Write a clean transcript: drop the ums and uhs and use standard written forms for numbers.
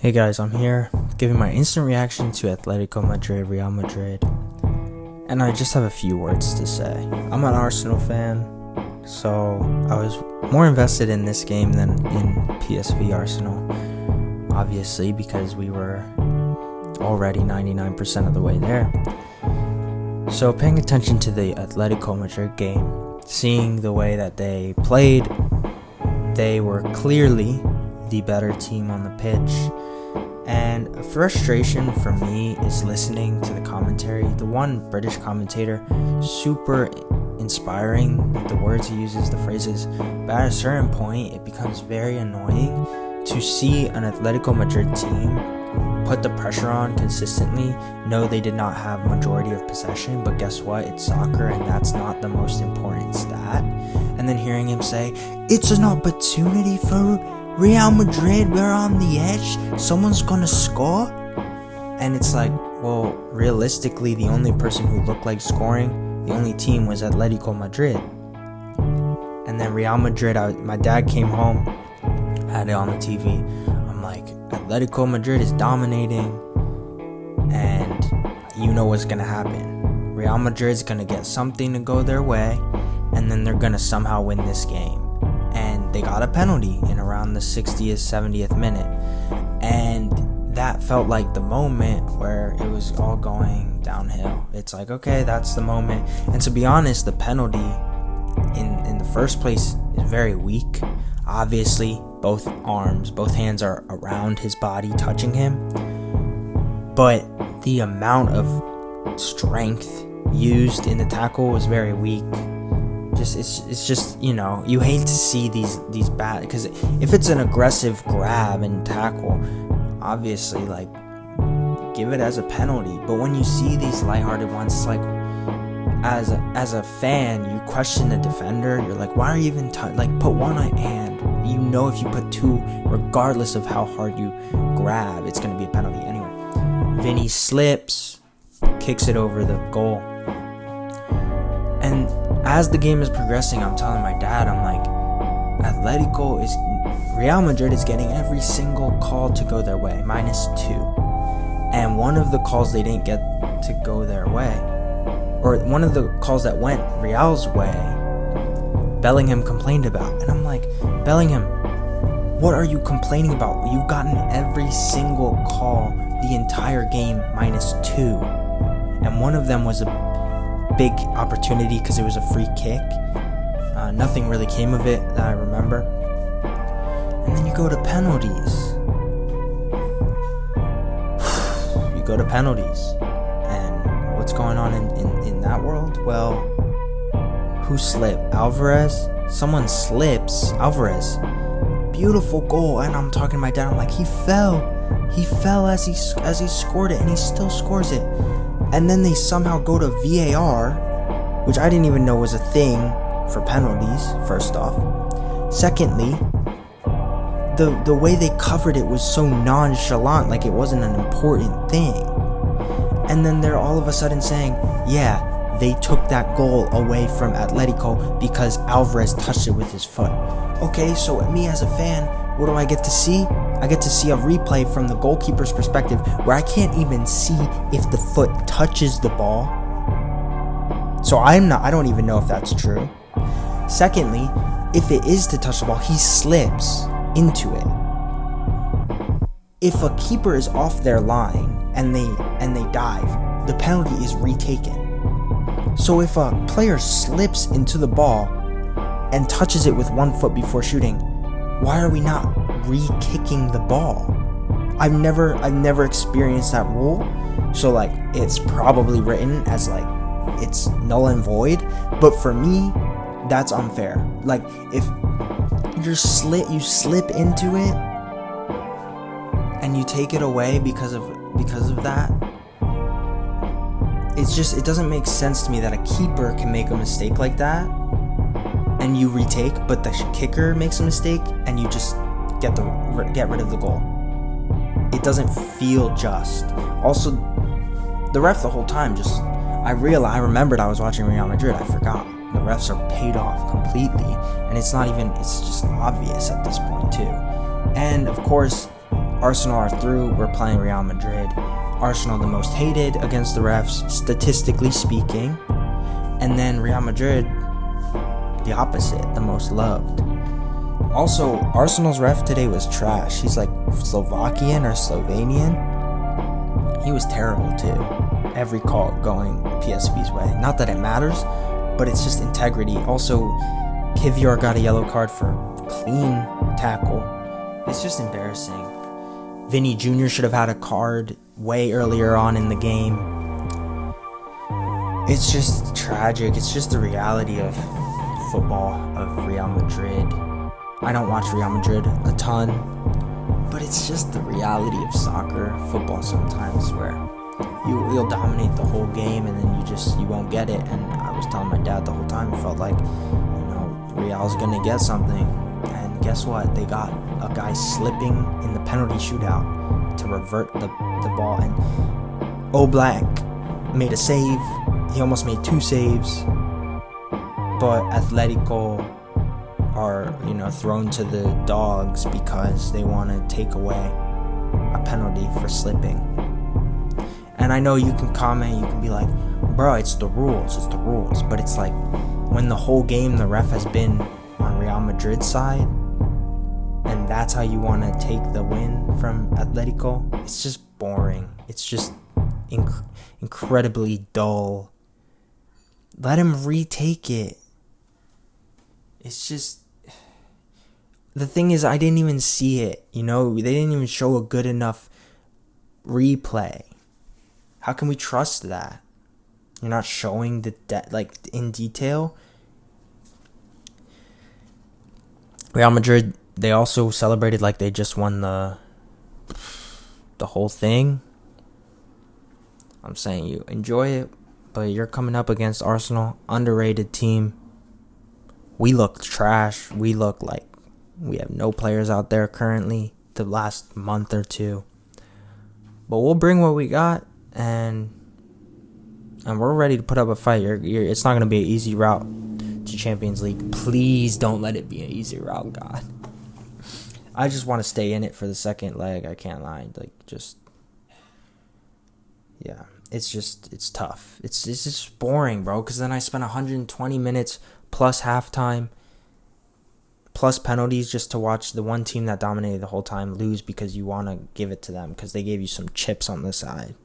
Hey guys, I'm here giving my instant reaction to Atletico Madrid, Real Madrid, and I just have a few words to say. I'm an Arsenal fan, so I was more invested in this game than in PSV Arsenal, obviously, because we were already 99% of the way there. So paying attention to the Atletico Madrid game, seeing the way that they played, they were clearly the better team on the pitch. And a frustration for me is listening to the commentary. The one British commentator, super inspiring, the words he uses, the phrases, but at a certain point it becomes very annoying to see an Atletico Madrid team put the pressure on consistently. No, they did not have majority of possession, but guess what? It's soccer, and that's not the most important stat. And then hearing him say, it's an opportunity for Real Madrid, we're on the edge, someone's gonna score. And it's like, well, realistically, the only person who looked like scoring, the only team, was Atletico Madrid. And then Real Madrid, my dad came home, had it on the TV. I'm like, Atletico Madrid is dominating, and you know what's gonna happen. Real Madrid's gonna get something to go their way, and then they're gonna somehow win this game. And they got a penalty in around the 60th, 70th minute. And that felt like the moment where it was all going downhill. It's like, okay, that's the moment. And to be honest, the penalty in the first place is very weak. Obviously, both hands are around his body, touching him. But the amount of strength used in the tackle was very weak. It's just, you know, you hate to see these bad, because if it's an aggressive grab and tackle, obviously, like, give it as a penalty. But when you see these lighthearted ones, it's like, as a fan, you question the defender. You're like, why are you even put one hand? You know, if you put two, regardless of how hard you grab, it's going to be a penalty anyway. Vinny slips, kicks it over the goal. And as the game is progressing, I'm telling my dad, I'm like, Real Madrid is getting every single call to go their way, -2. And one of the calls they didn't get to go their way, or one of the calls that went Real's way, Bellingham complained about. And I'm like, Bellingham, what are you complaining about? You've gotten every single call the entire game -2. And one of them was a big opportunity because it was a free kick. Nothing really came of it that I remember. And then you go to penalties. And what's going on in that world? Well, who slipped? Alvarez? Someone slips. Alvarez. Beautiful goal. And I'm talking to my dad, I'm like, he fell as he scored it, and he still scores it. And then they somehow go to VAR, which I didn't even know was a thing for penalties, first off. Secondly, the way they covered it was so nonchalant, like it wasn't an important thing. And then they're all of a sudden saying, yeah, they took that goal away from Atletico because Alvarez touched it with his foot. Okay, so me as a fan, what do I get to see? I get to see a replay from the goalkeeper's perspective where I can't even see if the foot touches the ball. So I don't even know if that's true. Secondly, if it is to touch the ball, he slips into it. If a keeper is off their line and they dive, the penalty is retaken. So if a player slips into the ball and touches it with one foot before shooting, why are we not re-kicking the ball? I've never experienced that rule, so like it's probably written as like it's null and void. But for me, that's unfair. Like if you slip into it and you take it away because of that, it doesn't make sense to me that a keeper can make a mistake like that and you retake, but the kicker makes a mistake and you just get rid of the goal. It doesn't feel just. Also, the ref the whole time I remembered I was watching Real Madrid. I forgot. The refs are paid off completely, and it's just obvious at this point too. And of course, Arsenal are through. We're playing Real Madrid. Arsenal the most hated against the refs, statistically speaking. And then Real Madrid, the opposite, the most loved. Also, Arsenal's ref today was trash. He's like Slovakian or Slovenian. He was terrible too. Every call going PSV's way. Not that it matters, but it's just integrity. Also, Kivior got a yellow card for clean tackle. It's just embarrassing. Vinny Jr. should have had a card way earlier on in the game. It's just tragic. It's just the reality of football, of Real Madrid. I don't watch Real Madrid a ton, but it's just the reality of soccer, football sometimes, where you'll dominate the whole game and then you won't get it. And I was telling my dad the whole time, it felt like, Real's gonna get something. And guess what? They got a guy slipping in the penalty shootout to revert the ball, and Oblak made a save. He almost made 2 saves, but Atletico are thrown to the dogs because they want to take away a penalty for slipping. And I know you can comment, you can be like, bro, it's the rules, but it's like, when the whole game the ref has been on Real Madrid's side, and that's how you want to take the win from Atletico, it's just boring. It's just incredibly dull. Let him retake it. It's just, the thing is, I didn't even see it. They didn't even show a good enough replay. How can we trust that? You're not showing in detail. Real Madrid, they also celebrated like they just won the whole thing. I'm saying, you enjoy it, but you're coming up against Arsenal, underrated team. We look trash. We look like we have no players out there currently the last month or two. But we'll bring what we got, and we're ready to put up a fight. It's not going to be an easy route to Champions League. Please don't let it be an easy route, God. I just want to stay in it for the second leg. I can't lie. It's tough. It's just boring, bro, because then I spent 120 minutes plus halftime, plus penalties just to watch the one team that dominated the whole time lose because you want to give it to them because they gave you some chips on the side.